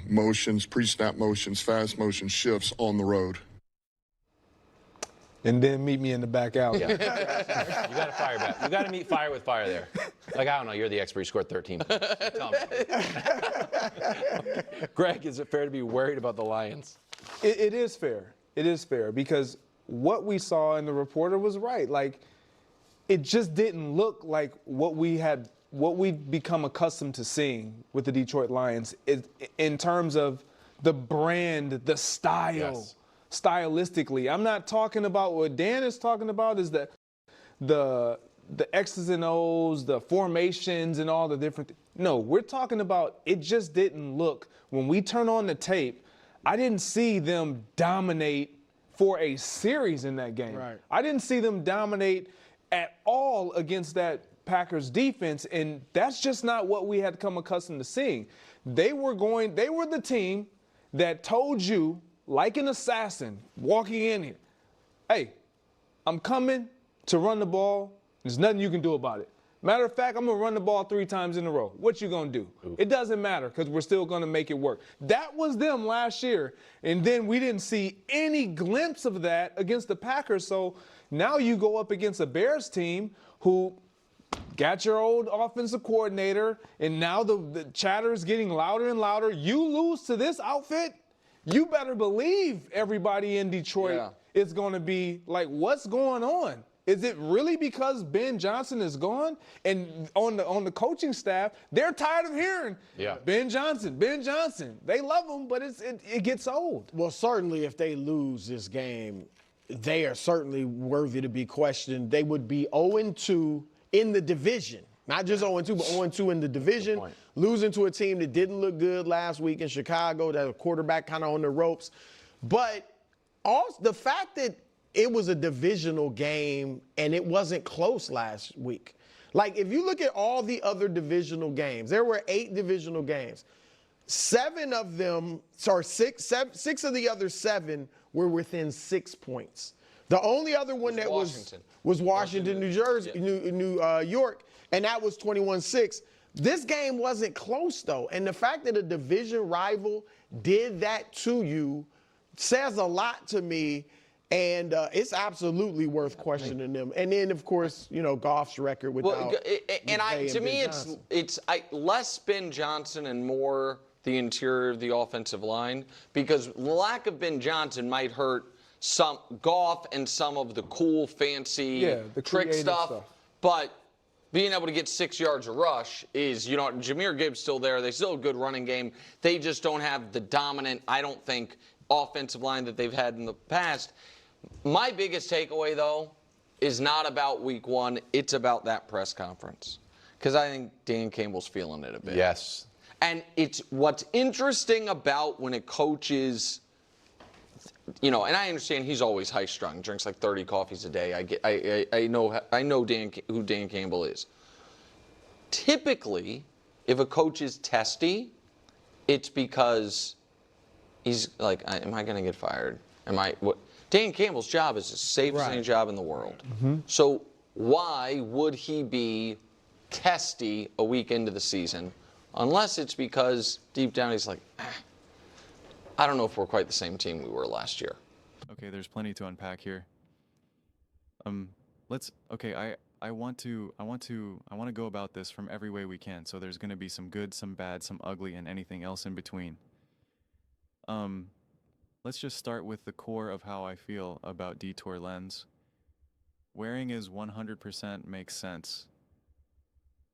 motions, pre-snap motions, fast motion shifts on the road. And then meet me in the back alley. Yeah. You got to fire back. You got to meet fire with fire there. Like, I don't know, you're the expert. You scored 13. Tell me. Greg, is it fair to be worried about the Lions? It is fair. It is fair because what we saw in the reporter was right. Like, it just didn't look like what we've become accustomed to seeing with the Detroit Lions in terms of the brand, the style. Yes. Stylistically. I'm not talking about what Dan is talking about is the X's and O's, the formations and all the different No, we're talking about it just didn't look, when we turn on the tape, I didn't see them dominate for a series in that game. Right. I didn't see them dominate at all against that Packers defense, and that's just not what we had come accustomed to seeing. They were the team that told you, like an assassin walking in here, hey, I'm coming to run the ball. There's nothing you can do about it. Matter of fact, I'm going to run the ball 3 times in a row. What you going to do? Ooh. It doesn't matter because we're still going to make it work. That was them last year, and then we didn't see any glimpse of that against the Packers. So now you go up against a Bears team who got your old offensive coordinator, and now the chatter is getting louder and louder. You lose to this outfit, you better believe everybody in Detroit is going to be like, what's going on? Is it really because Ben Johnson is gone? And on the coaching staff, they're tired of hearing Ben Johnson. They love him, but it gets old. Well, certainly if they lose this game, they are certainly worthy to be questioned. They would be 0-2 in the division. Not just 0-2, but 0-2 in the division. Losing to a team that didn't look good last week in Chicago, that a quarterback kind of on the ropes. But also the fact that it was a divisional game and it wasn't close last week. Like, if you look at all the other divisional games, there were 8 divisional games. 6 of the other 7 were within 6 points. The only other one that was Washington, New Jersey, New York, and that was 21-6. This game wasn't close, though. And the fact that a division rival did that to you says a lot to me, and it's absolutely worth questioning them. And then, of course, you know, Goff's record without to me, it's less Ben Johnson and more the interior of the offensive line, because lack of Ben Johnson might hurt some Goff and some of the cool, fancy trick stuff. But being able to get 6 yards a rush is, you know, Jahmyr Gibbs still there. They still have a good running game. They just don't have the dominant, I don't think, offensive line that they've had in the past. My biggest takeaway, though, is not about week 1. It's about that press conference, because I think Dan Campbell's feeling it a bit. Yes. And it's what's interesting about when a coach is, you know, and I understand he's always high-strung, drinks like 30 coffees a day. I know who Dan Campbell is. Typically, if a coach is testy, it's because he's like, am I going to get fired? Dan Campbell's job is the safest any job in the world. So why would he be testy a week into the season, unless it's because deep down he's like, I don't know if we're quite the same team we were last year. Okay, there's plenty to unpack here. I want to go about this from every way we can. So there's going to be some good, some bad, some ugly, and anything else in between. Let's just start with the core of how I feel about Detour Lens. Wearing is 100% makes sense.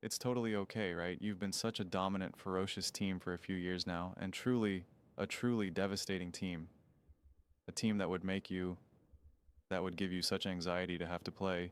It's totally okay, right? You've been such a dominant, ferocious team for a few years now, and a truly devastating team. A team that would give you such anxiety to have to play,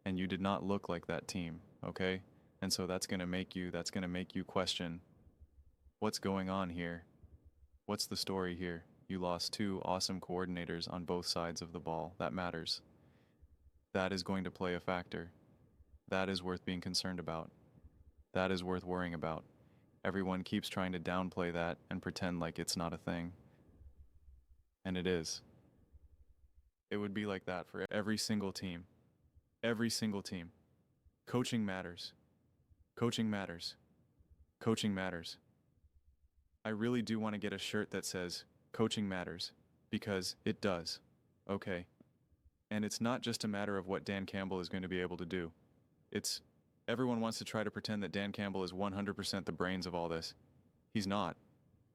and you did not look like that team, okay? And so that's gonna make you question, what's going on here? What's the story here? You lost 2 awesome coordinators on both sides of the ball. That matters. That is going to play a factor. That is worth being concerned about. That is worth worrying about. Everyone keeps trying to downplay that and pretend like it's not a thing. And it is. It would be like that for every single team. Every single team. Coaching matters. Coaching matters. Coaching matters. I really do want to get a shirt that says, coaching matters, because it does. Okay. And it's not just a matter of what Dan Campbell is going to be able to do. It's, everyone wants to try to pretend that Dan Campbell is 100% the brains of all this. He's not.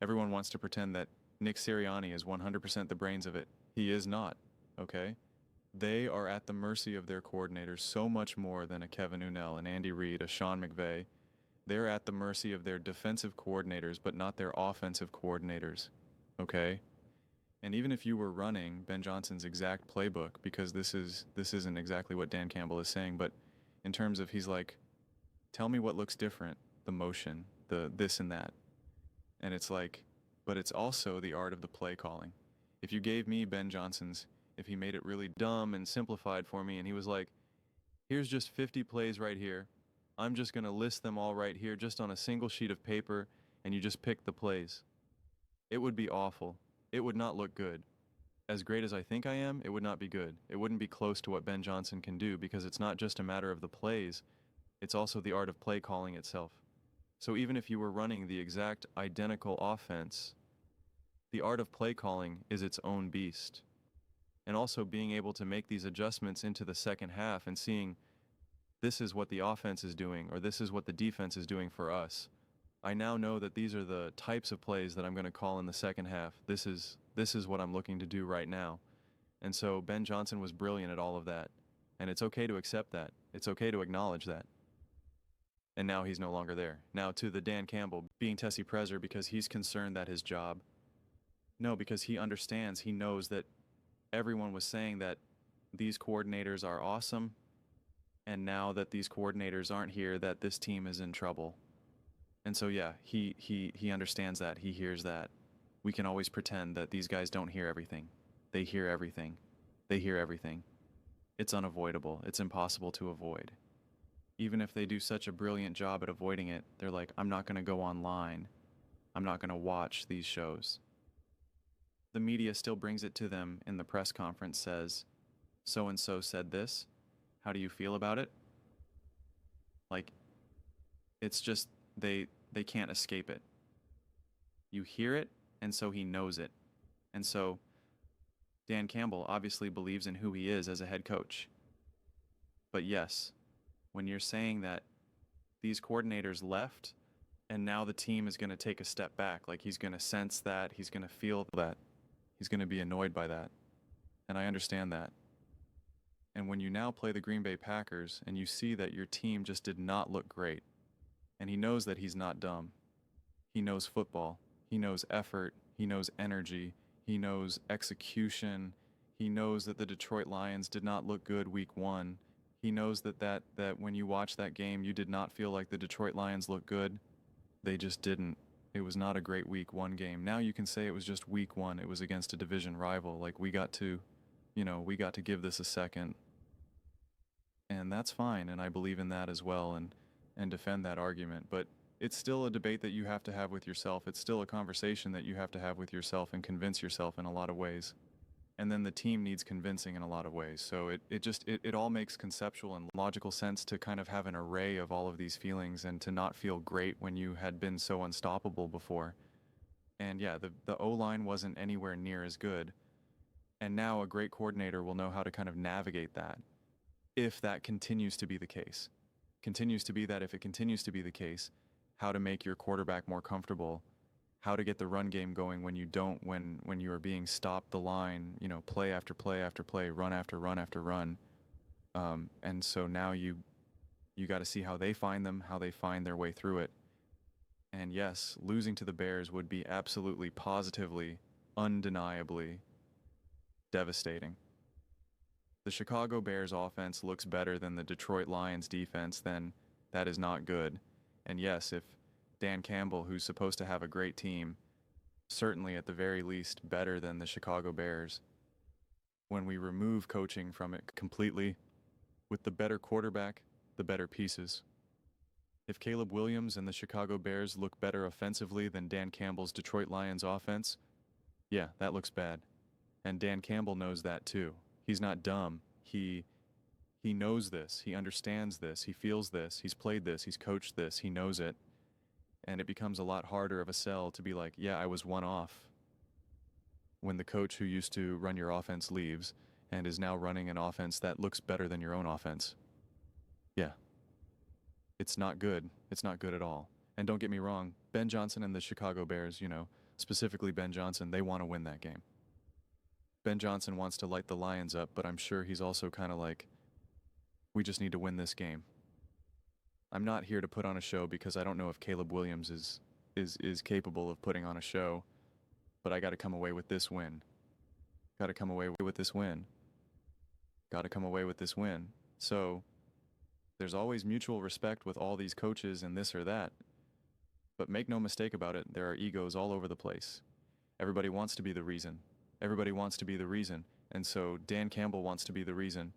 Everyone wants to pretend that Nick Sirianni is 100% the brains of it. He is not, okay? They are at the mercy of their coordinators so much more than a Kevin Unnell, an Andy Reid, a Sean McVay. They're at the mercy of their defensive coordinators, but not their offensive coordinators, okay? And even if you were running Ben Johnson's exact playbook, because this isn't exactly what Dan Campbell is saying, but in terms of he's like, tell me what looks different, the motion, the this and that. And it's like, but it's also the art of the play calling. If you gave me Ben Johnson's, if he made it really dumb and simplified for me, and he was like, here's just 50 plays right here. I'm just going to list them all right here, just on a single sheet of paper, and you just pick the plays. It would be awful. It would not look good. As great as I think I am, it would not be good. It wouldn't be close to what Ben Johnson can do, because it's not just a matter of the plays, it's also the art of play calling itself. So even if you were running the exact identical offense, the art of play calling is its own beast. And also being able to make these adjustments into the second half and seeing this is what the offense is doing, or this is what the defense is doing for us. I now know that these are the types of plays that I'm going to call in the second half. This is what I'm looking to do right now. And so Ben Johnson was brilliant at all of that. And it's okay to accept that. It's okay to acknowledge that. And now he's no longer there. Now to the Dan Campbell being Tessie Prezer because he's concerned that his job. No, because he understands, he knows that everyone was saying that these coordinators are awesome, and now that these coordinators aren't here, that this team is in trouble. And so yeah, he understands that, he hears that. We can always pretend that these guys don't hear everything. They hear everything. They hear everything. It's unavoidable. It's impossible to avoid. Even if they do such a brilliant job at avoiding it, they're like, I'm not going to go online. I'm not going to watch these shows. The media still brings it to them in the press conference, says, so-and-so said this. How do you feel about it? Like, it's just, they can't escape it. You hear it, and so he knows it. And so Dan Campbell obviously believes in who he is as a head coach. But yes, when you're saying that these coordinators left, and now the team is going to take a step back, like he's going to sense that, he's going to feel that, he's going to be annoyed by that. And I understand that. And when you now play the Green Bay Packers and you see that your team just did not look great, and he knows that he's not dumb. He knows football. He knows effort. He knows energy. He knows execution. He knows that the Detroit Lions did not look good week 1. He knows that when you watch that game, you did not feel like the Detroit Lions looked good. They just didn't. It was not a great week 1 game. Now you can say it was just week 1. It was against a division rival. Like we got to give this a second. And that's fine, and I believe in that as well and defend that argument. But it's still a debate that you have to have with yourself. It's still a conversation that you have to have with yourself and convince yourself in a lot of ways. And then the team needs convincing in a lot of ways. So it all makes conceptual and logical sense to kind of have an array of all of these feelings and to not feel great when you had been so unstoppable before. And yeah, the O-line wasn't anywhere near as good. And now a great coordinator will know how to kind of navigate that. If that continues to be the case. If it continues to be the case, how to make your quarterback more comfortable, how to get the run game going when you don't, when you are being stopped the line, play after play after play, run after run after run. And so now you got to see how they find them, how they find their way through it. And yes, losing to the Bears would be absolutely, positively, undeniably devastating. The Chicago Bears offense looks better than the Detroit Lions defense, then that is not good. And yes, if Dan Campbell, who's supposed to have a great team, certainly at the very least better than the Chicago Bears, when we remove coaching from it completely, with the better quarterback, the better pieces. If Caleb Williams and the Chicago Bears look better offensively than Dan Campbell's Detroit Lions offense, yeah, that looks bad. And Dan Campbell knows that too. He's not dumb. He knows this. He understands this. He feels this. He's played this. He's coached this. He knows it. And it becomes a lot harder of a sell to be like, yeah, I was one off when the coach who used to run your offense leaves and is now running an offense that looks better than your own offense. Yeah. It's not good. It's not good at all. And don't get me wrong, Ben Johnson and the Chicago Bears, specifically Ben Johnson, they want to win that game. Ben Johnson wants to light the Lions up, but I'm sure he's also kind of like, we just need to win this game. I'm not here to put on a show because I don't know if Caleb Williams is capable of putting on a show, but I got to come away with this win. Got to come away with this win. Got to come away with this win. So there's always mutual respect with all these coaches and this or that. But make no mistake about it, there are egos all over the place. Everybody wants to be the reason. Everybody wants to be the reason. And so Dan Campbell wants to be the reason.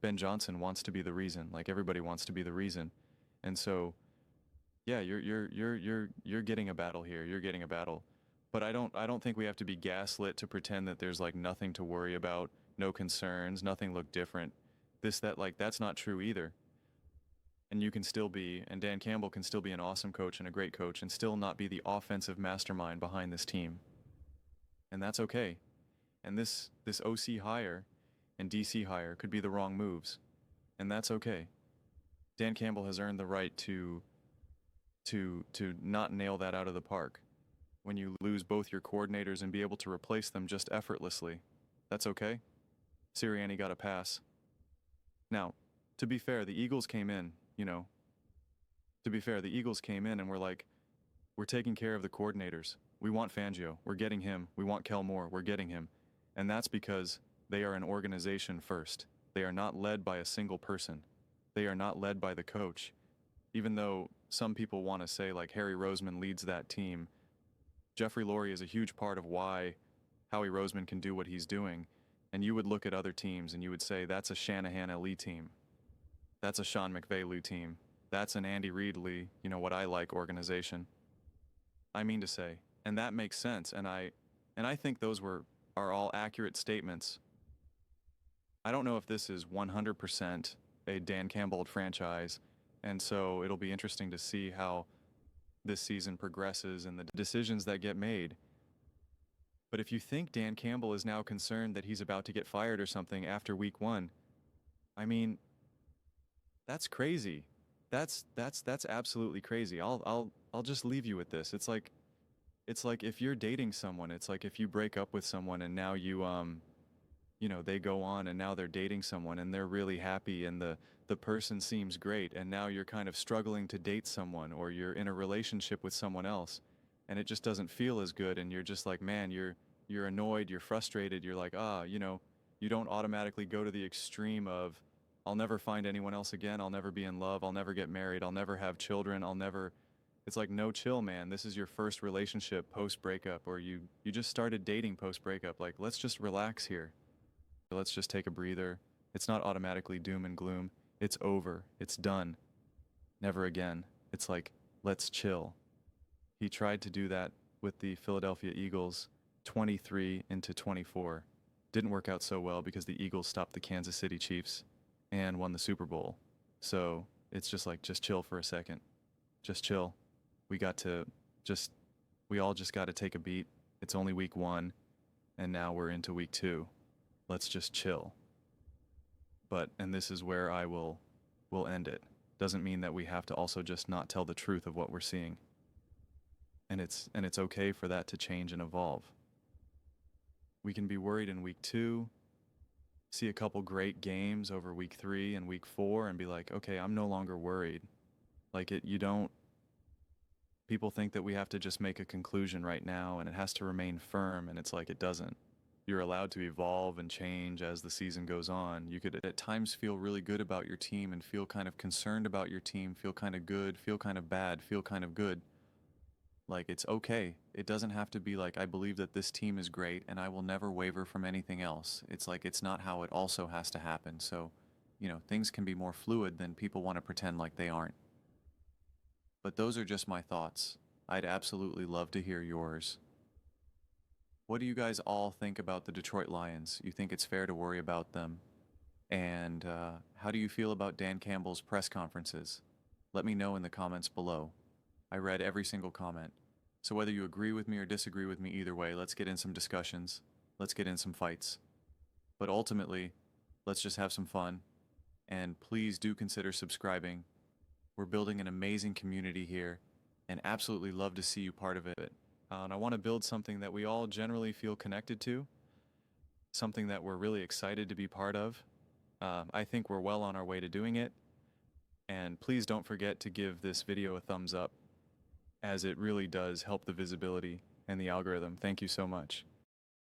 Ben Johnson wants to be the reason. Like everybody wants to be the reason. And so, yeah, you're getting a battle here. You're getting a battle. But I don't think we have to be gaslit to pretend that there's like nothing to worry about, no concerns, nothing look different. That's not true either. And you can still be, and Dan Campbell can still be an awesome coach and a great coach and still not be the offensive mastermind behind this team. And that's okay. And this OC hire and DC hire could be the wrong moves. And that's okay. Dan Campbell has earned the right to not nail that out of the park. When you lose both your coordinators and be able to replace them just effortlessly, that's okay. Sirianni got a pass. Now, to be fair, the Eagles came in, and we're like, we're taking care of the coordinators. We want Fangio. We're getting him. We want Kel Moore. We're getting him. And that's because they are an organization first. They are not led by a single person. They are not led by the coach. Even though some people want to say like Harry Roseman leads that team, Jeffrey Lurie is a huge part of why Howie Roseman can do what he's doing. And you would look at other teams and you would say, that's a Shanahan Lee team. That's a Sean McVay team. That's an Andy Reid Lee, what I like organization. I mean to say, and that makes sense. And I think those are all accurate statements. I don't know if this is 100% a Dan Campbell franchise, and so it'll be interesting to see how this season progresses and the decisions that get made. But if you think Dan Campbell is now concerned that he's about to get fired or something after week 1, I mean, that's crazy. That's absolutely crazy. I'll just leave you with this. It's like if you're dating someone, it's like if you break up with someone and now they go on and now they're dating someone and they're really happy and the person seems great and now you're kind of struggling to date someone or you're in a relationship with someone else and it just doesn't feel as good and you're just like, man, you're annoyed, you're frustrated, you're like, you don't automatically go to the extreme of, I'll never find anyone else again, I'll never be in love, I'll never get married, I'll never have children, it's like, no, chill, man. This is your first relationship post-breakup, or you just started dating post-breakup. Like, let's just relax here. Let's just take a breather. It's not automatically doom and gloom. It's over. It's done. Never again. It's like, let's chill. He tried to do that with the Philadelphia Eagles 23-24. Didn't work out so well because the Eagles stopped the Kansas City Chiefs and won the Super Bowl. So it's just like, just chill for a second. Just chill. We all just got to take a beat. It's only week 1, and now we're into week 2. Let's just chill. And this is where I will end it. Doesn't mean that we have to also just not tell the truth of what we're seeing. And it's okay for that to change and evolve. We can be worried in week 2, see a couple great games over week 3 and week 4 and be like, okay, I'm no longer worried. People think that we have to just make a conclusion right now and it has to remain firm, and it's like it doesn't. You're allowed to evolve and change as the season goes on. You could at times feel really good about your team and feel kind of concerned about your team, feel kind of good, feel kind of bad, feel kind of good. Like, it's okay. It doesn't have to be like, I believe that this team is great and I will never waver from anything else. It's like, it's not how it also has to happen. So, things can be more fluid than people want to pretend like they aren't. But those are just my thoughts. I'd absolutely love to hear yours. What do you guys all think about the Detroit Lions? You think it's fair to worry about them? And how do you feel about Dan Campbell's press conferences? Let me know in the comments below. I read every single comment. So whether you agree with me or disagree with me, either way, let's get in some discussions. Let's get in some fights. But ultimately, let's just have some fun. And please do consider subscribing. We're building an amazing community here and absolutely love to see you part of it. And I want to build something that we all generally feel connected to, something that we're really excited to be part of. I think we're well on our way to doing it. And please don't forget to give this video a thumbs up, as it really does help the visibility and the algorithm. Thank you so much.